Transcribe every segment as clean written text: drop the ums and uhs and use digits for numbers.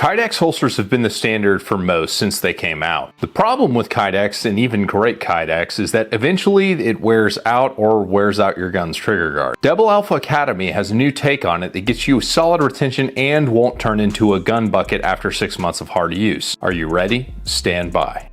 Kydex holsters have been the standard for most since they came out. The problem with Kydex, and even great Kydex, is that eventually it wears out or wears out your gun's trigger guard. Double Alpha Academy has a new take on it that gets you solid retention and won't turn into a gun bucket after 6 months of hard use. Are you ready? Stand by.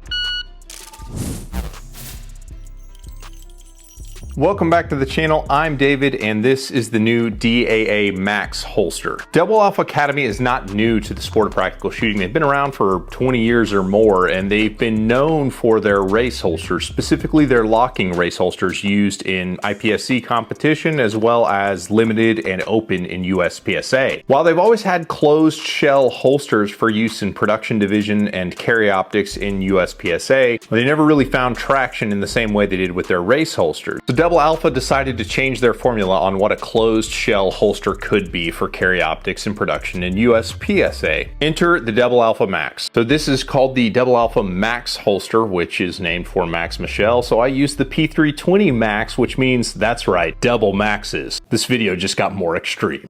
Welcome back to the channel. I'm David, and this is the new DAA Max holster. Double Alpha Academy is not new to the sport of practical shooting. They've been around for 20 years or more, and they've been known for their race holsters, specifically their locking race holsters used in IPSC competition, as well as limited and open in USPSA. While they've always had closed shell holsters for use in production division and carry optics in USPSA, they never really found traction in the same way they did with their race holsters. So Double Alpha decided to change their formula on what a closed shell holster could be for carry optics in production in USPSA. Enter the Double Alpha Max. So this is called the Double Alpha Max holster, which is named for Max Michel. So I used the P320 Max, which means, that's right, double maxes. This video just got more extreme.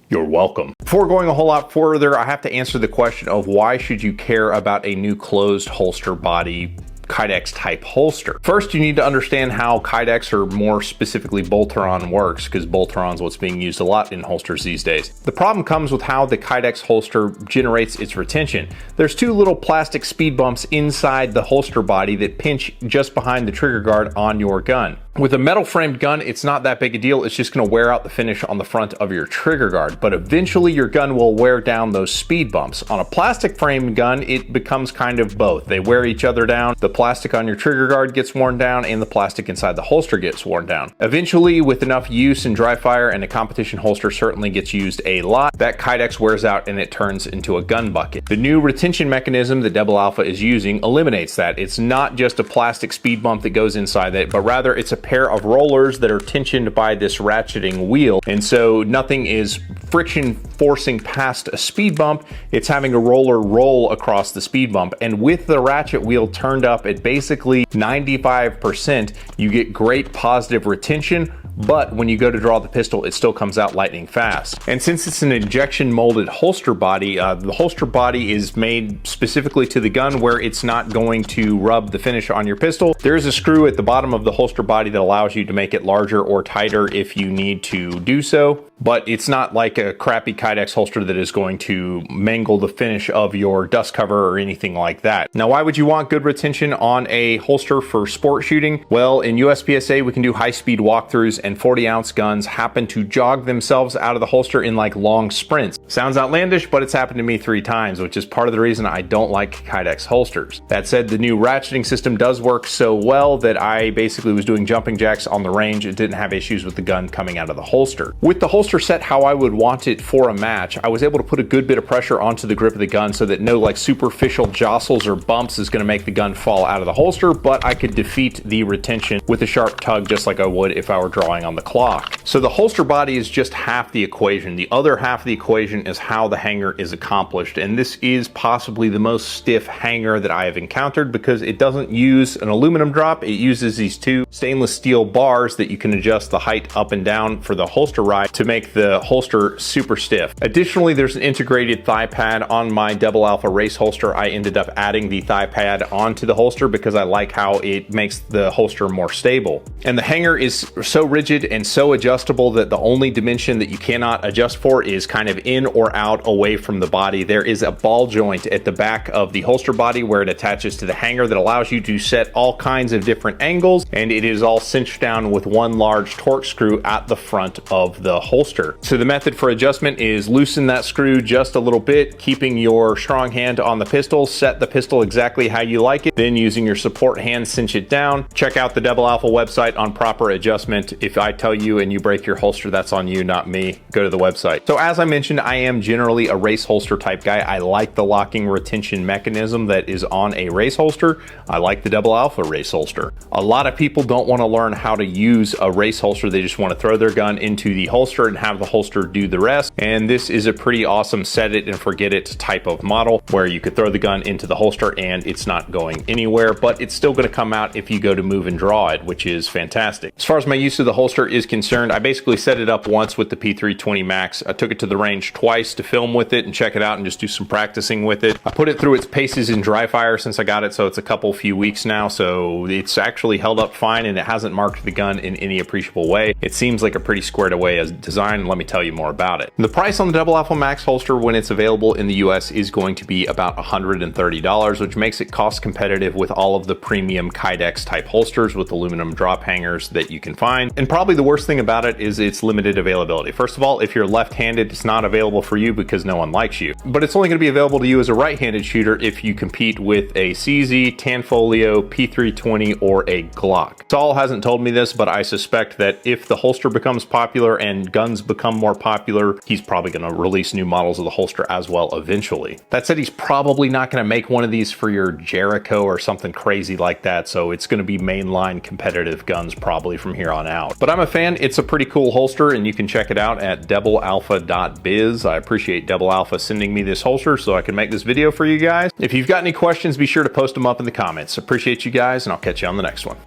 You're welcome. Before going a whole lot further, I have to answer the question of why should you care about a new closed holster body Kydex type holster. First, you need to understand how Kydex, or more specifically Boltaron, works, because Boltaron is what's being used a lot in holsters these days. The problem comes with how the Kydex holster generates its retention. There's two little plastic speed bumps inside the holster body that pinch just behind the trigger guard on your gun. With a metal framed gun, it's not that big a deal. It's just going to wear out the finish on the front of your trigger guard, but eventually your gun will wear down those speed bumps. On a plastic framed gun, it becomes kind of both. They wear each other down. The plastic on your trigger guard gets worn down, and the plastic inside the holster gets worn down. Eventually, with enough use and dry fire, and a competition holster certainly gets used a lot, that Kydex wears out and it turns into a gun bucket. The new retention mechanism that Double Alpha is using eliminates that. It's not just a plastic speed bump that goes inside it, but rather it's a pair of rollers that are tensioned by this ratcheting wheel, and so nothing is friction forcing past a speed bump. It's having a roller roll across the speed bump, and with the ratchet wheel turned up at basically 95%, you get great positive retention. But when you go to draw the pistol, it still comes out lightning fast. And since it's an injection molded holster body, the holster body is made specifically to the gun where it's not going to rub the finish on your pistol. There's a screw at the bottom of the holster body that allows you to make it larger or tighter if you need to do so. But it's not like a crappy Kydex holster that is going to mangle the finish of your dust cover or anything like that. Now, why would you want good retention on a holster for sport shooting? Well, in USPSA, we can do high-speed walkthroughs, and 40-ounce guns happen to jog themselves out of the holster in like long sprints. Sounds outlandish, but it's happened to me 3 times, which is part of the reason I don't like Kydex holsters. That said, the new ratcheting system does work so well that I basically was doing jumping jacks on the range and didn't have issues with the gun coming out of the holster. With the holster set how I would want it for a match, I was able to put a good bit of pressure onto the grip of the gun so that no like superficial jostles or bumps is going to make the gun fall out of the holster, but I could defeat the retention with a sharp tug just like I would if I were drawing on the clock. So the holster body is just half the equation. The other half of the equation is how the hanger is accomplished, and this is possibly the most stiff hanger that I have encountered because it doesn't use an aluminum drop. It uses these 2 stainless steel bars that you can adjust the height up and down for the holster ride to make the holster super stiff. Additionally, there's an integrated thigh pad on my Double Alpha race holster. I ended up adding the thigh pad onto the holster because I like how it makes the holster more stable. And the hanger is so rigid and so adjustable that the only dimension that you cannot adjust for is kind of in or out away from the body. There is a ball joint at the back of the holster body where it attaches to the hanger that allows you to set all kinds of different angles, and it is all cinched down with one large torque screw at the front of the holster. So the method for adjustment is loosen that screw just a little bit, keeping your strong hand on the pistol, set the pistol exactly how you like it, then using your support hand cinch it down. Check out the Double Alpha website on proper adjustment. If I tell you and you break your holster, that's on you, not me. Go to the website. So as I mentioned, I am generally a race holster type guy. I like the locking retention mechanism that is on a race holster. I like the Double Alpha race holster. A lot of people don't want to learn how to use a race holster. They just want to throw their gun into the holster and have the holster do the rest. And this is a pretty awesome set it and forget it type of model where you could throw the gun into the holster and it's not going anywhere, but it's still going to come out if you go to move and draw it, which is fantastic. As far as my use of the holster is concerned, I basically set it up once with the P320 Max. I took it to the range twice to film with it and check it out and just do some practicing with it. I put it through its paces in dry fire since I got it, so it's a few weeks now, so it's actually held up fine and it hasn't marked the gun in any appreciable way. It seems like a pretty squared away as design. Let me tell you more about it. The price on the DAA Max holster when it's available in the US is going to be about $130, which makes it cost competitive with all of the premium Kydex type holsters with aluminum drop hangers that you can find. And probably the worst thing about it is its limited availability. First of all, if you're left-handed, it's not available for you because no one likes you. But it's only going to be available to you as a right-handed shooter if you compete with a CZ, Tanfoglio, P320, or a Glock. Saul hasn't told me this, but I suspect that if the holster becomes popular and guns become more popular, he's probably going to release new models of the holster as well eventually. That said, he's probably not going to make one of these for your Jericho or something crazy like that, so it's going to be mainline competitive guns probably from here on out. But I'm a fan. It's a pretty cool holster, and you can check it out at debilalpha.biz. I appreciate Devil Alpha sending me this holster so I can make this video for you guys. If you've got any questions, be sure to post them up in the comments. Appreciate you guys, and I'll catch you on the next one.